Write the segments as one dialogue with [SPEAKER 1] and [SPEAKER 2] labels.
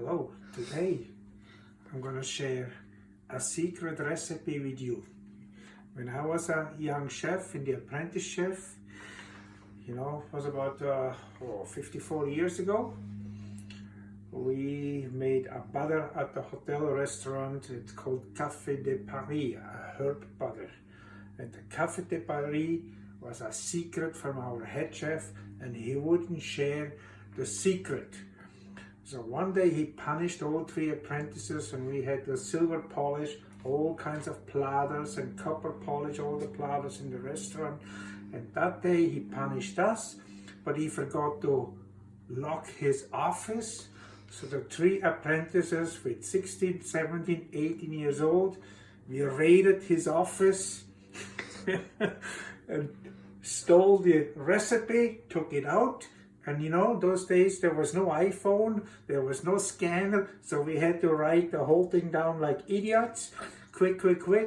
[SPEAKER 1] Hello, today I'm going to share a secret recipe with you. When I was a young chef in the Apprentice Chef, it was about 54 years ago, we made a butter at the hotel restaurant. It's called Café de Paris, a herb butter. And the Café de Paris was a secret from our head chef, and he wouldn't share the secret. So one day he punished all 3 apprentices, and we had the silver polish, all kinds of platters, and copper polish all the platters in the restaurant. And that day he punished us, but he forgot to lock his office. So the 3 apprentices with 16, 17, 18 years old, we raided his office and stole the recipe, took it out. And those days there was no iPhone, there was no scanner, so we had to write the whole thing down like idiots. Quick,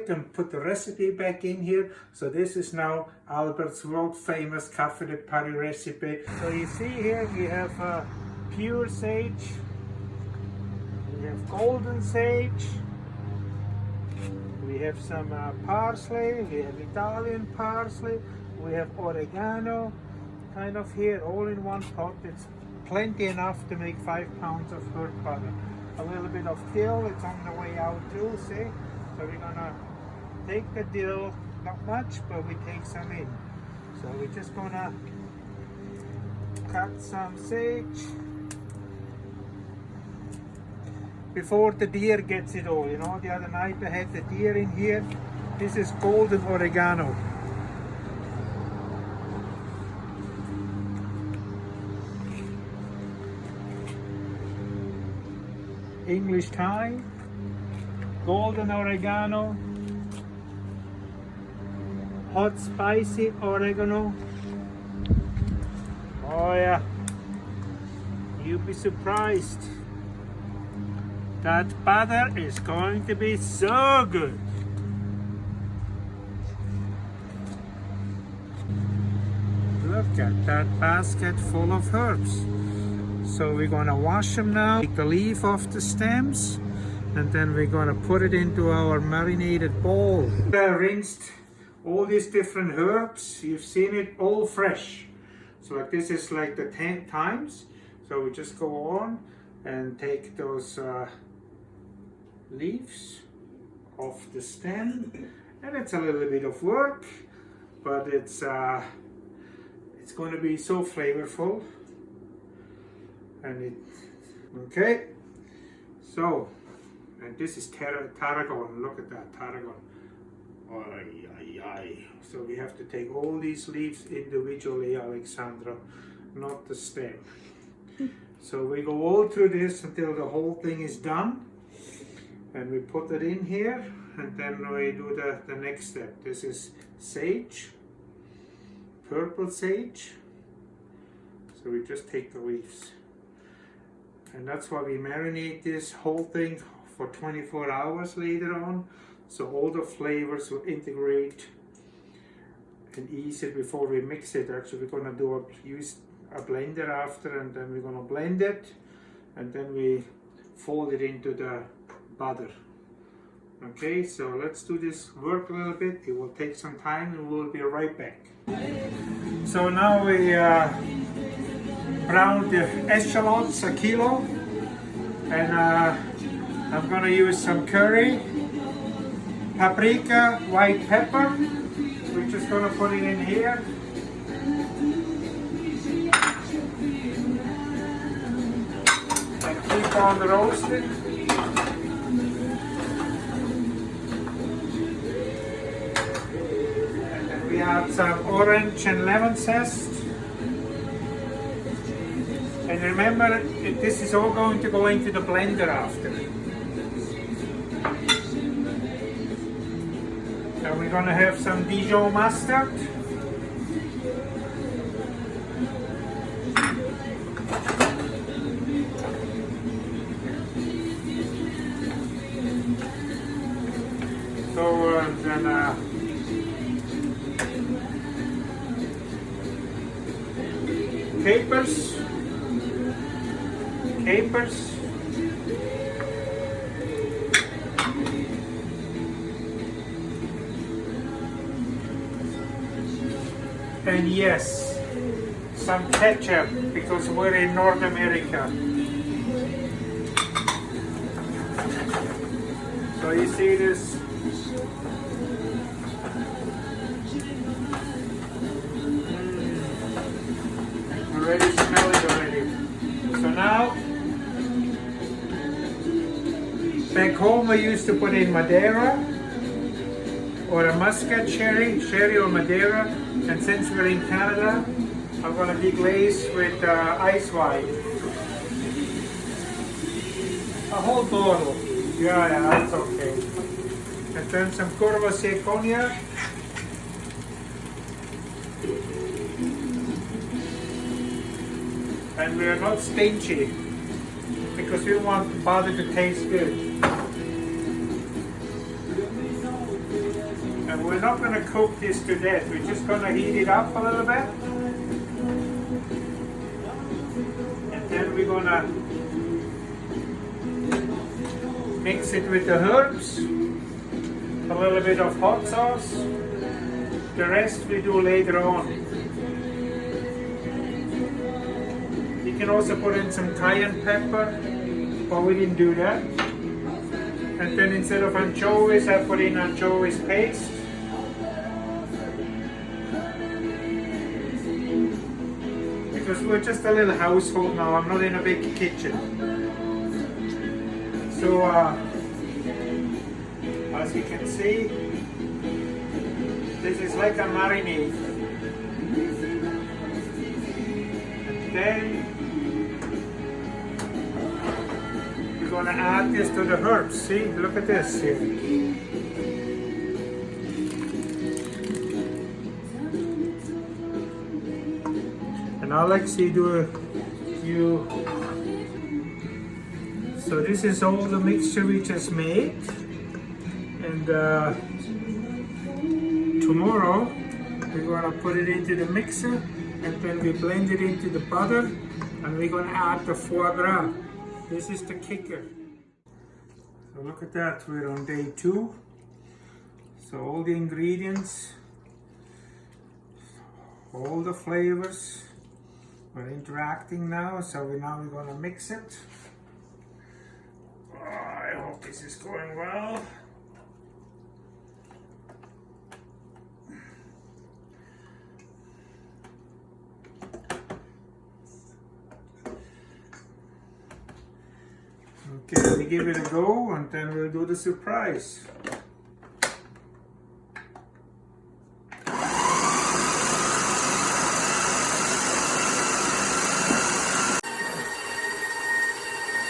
[SPEAKER 1] and put the recipe back in here. So this is now Albert's world famous Café de Paris recipe. So you see here we have pure sage, we have golden sage, we have some parsley, we have Italian parsley, we have oregano, kind of here, all in one pot. It's plenty enough to make 5 pounds of herb butter. A little bit of dill, it's on the way out too, see? So we're gonna take the dill, not much, but we take some in. So we're just gonna cut some sage before the deer gets it all. The other night I had the deer in here. This is golden oregano. English thyme, golden oregano, hot spicy oregano. Oh yeah, you'll be surprised. That butter is going to be so good. Look at that basket full of herbs. So we're going to wash them now, take the leaf off the stems, and then we're going to put it into our marinated bowl. I rinsed all these different herbs. You've seen it all fresh. So like this is like the 10 times. So we just go on and take those leaves off the stem. And it's a little bit of work, but it's going to be so flavorful. And okay, so, and this is tarragon. Look at that tarragon. So we have to take all these leaves individually, Alexandra, not the stem. So we go all through this until the whole thing is done, and we put it in here, and then we do the next step. This is sage, purple sage. So we just take the leaves. And that's why we marinate this whole thing for 24 hours later on, so all the flavors will integrate and ease it before we mix it. Actually, we're going to use a blender after, and then we're going to blend it, and then we fold it into the butter. Okay, so let's do this work a little bit. It will take some time, and we'll be right back. So now we brown the eschalots, a kilo, and I'm gonna use some curry, paprika, white pepper. We're just gonna put it in here. And keep on roasting. And then we add some orange and lemon zest. And remember, this is all going to go into the blender after. And we're going to have some Dijon mustard. So then capers, And yes, some ketchup because we're in North America. So you see this? Already smell it already. So now, back home I used to put in Madeira or a Muscat cherry or Madeira, and since we're in Canada, I'm going to deglaze with ice wine. A whole bottle. Yeah, that's okay. And then some Courvoisier cognac. And we are not stingy because we want the bottle to taste good. And we're not going to cook this to death. We're just going to heat it up a little bit. And then we're going to mix it with the herbs. A little bit of hot sauce. The rest we do later on. You can also put in some cayenne pepper, but we didn't do that. And then instead of anchovies, I put in anchovies paste. Because we're just a little household now, I'm not in a big kitchen. So, as you can see, this is like a marinade. And then we're going to add this to the herbs. See, look at this here. And Alexi, so this is all the mixture we just made. And tomorrow we're going to put it into the mixer, and then we blend it into the butter, and we're going to add the foie gras. This is the kicker. So look at that, we're on day 2. So all the ingredients, all the flavors, we're interacting now. So we're going to mix it. Oh, I hope this is going well. Okay, we give it a go, and then we'll do the surprise.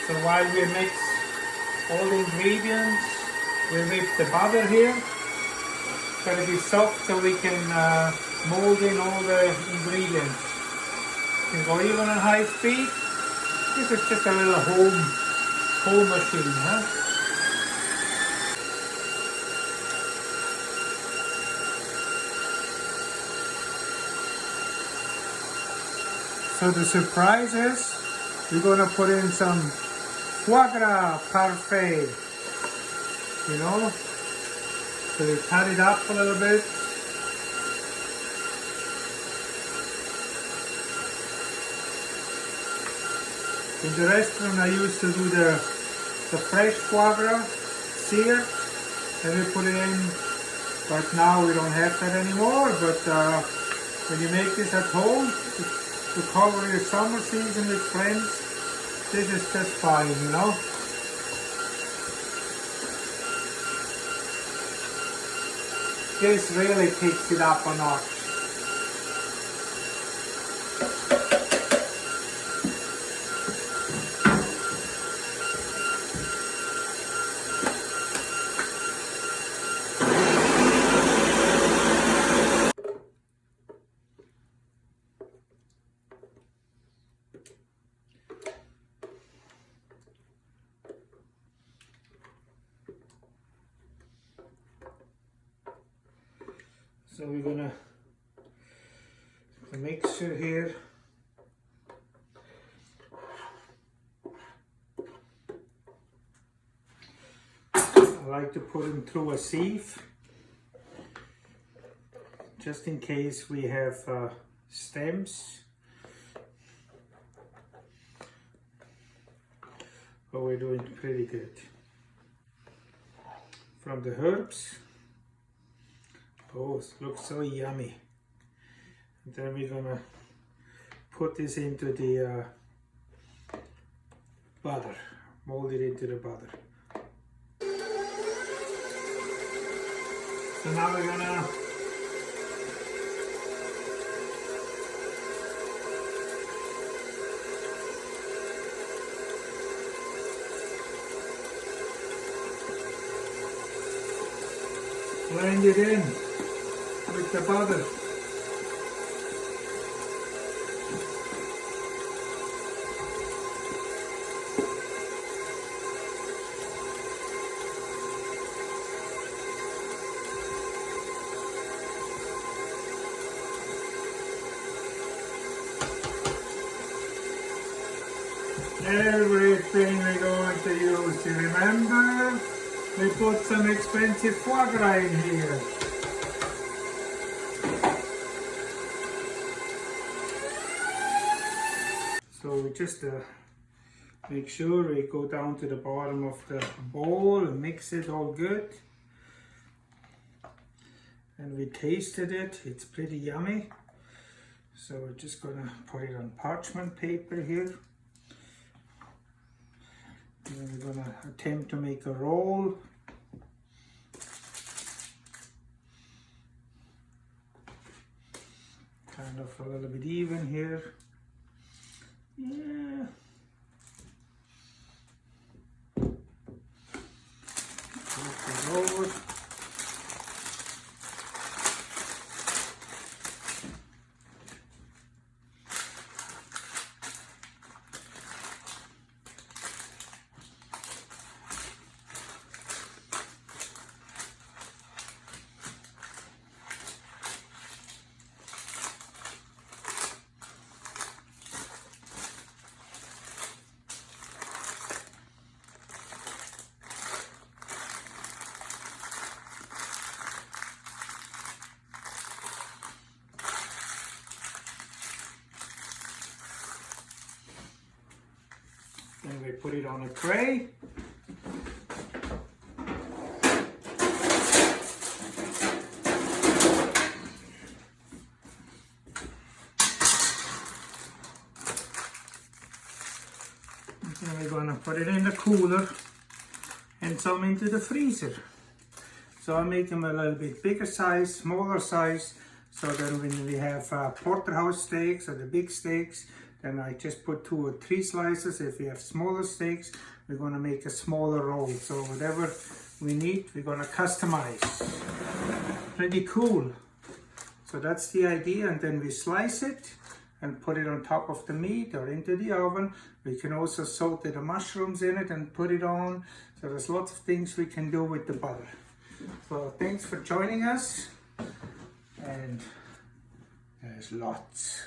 [SPEAKER 1] So while we mix all the ingredients, we whip the butter here. It's going to be soft so we can mold in all the ingredients. You can go even on high speed. This is just a little home machine, huh? So the surprise is we're going to put in some foie gras parfait, you know? So we cut it up a little bit. In the restaurant I used to do the fresh foie gras, seared, and we put it in, but now we don't have that anymore. But when you make this at home, to cover your summer season with friends, this is just fine, you know. This really kicks it up a notch. So we're gonna the mixture here. I like to put them through a sieve just in case we have stems. But we're doing pretty good. From the herbs. Oh, it looks so yummy. And then we're gonna put this into the butter. Mold it into the butter. So now we're gonna blend it in with the butter. Everything we're going to use. You remember? We put some expensive foie gras in here. So we just make sure we go down to the bottom of the bowl and mix it all good. And we tasted it. It's pretty yummy. So we're just gonna put it on parchment paper here. And then we're gonna attempt to make a roll. Kind of a little bit even here. Yeah. Flip it over. Then we put it on a tray. And then we're going to put it in the cooler and some into the freezer. So I make them a little bit bigger size, smaller size, so then when we have porterhouse steaks or the big steaks, then I just put 2 or 3 slices. If we have smaller steaks, we're going to make a smaller roll. So whatever we need, we're going to customize. Pretty cool. So that's the idea, and then we slice it and put it on top of the meat or into the oven. We can also saute the mushrooms in it and put it on. So there's lots of things we can do with the butter. So thanks for joining us, and there's lots.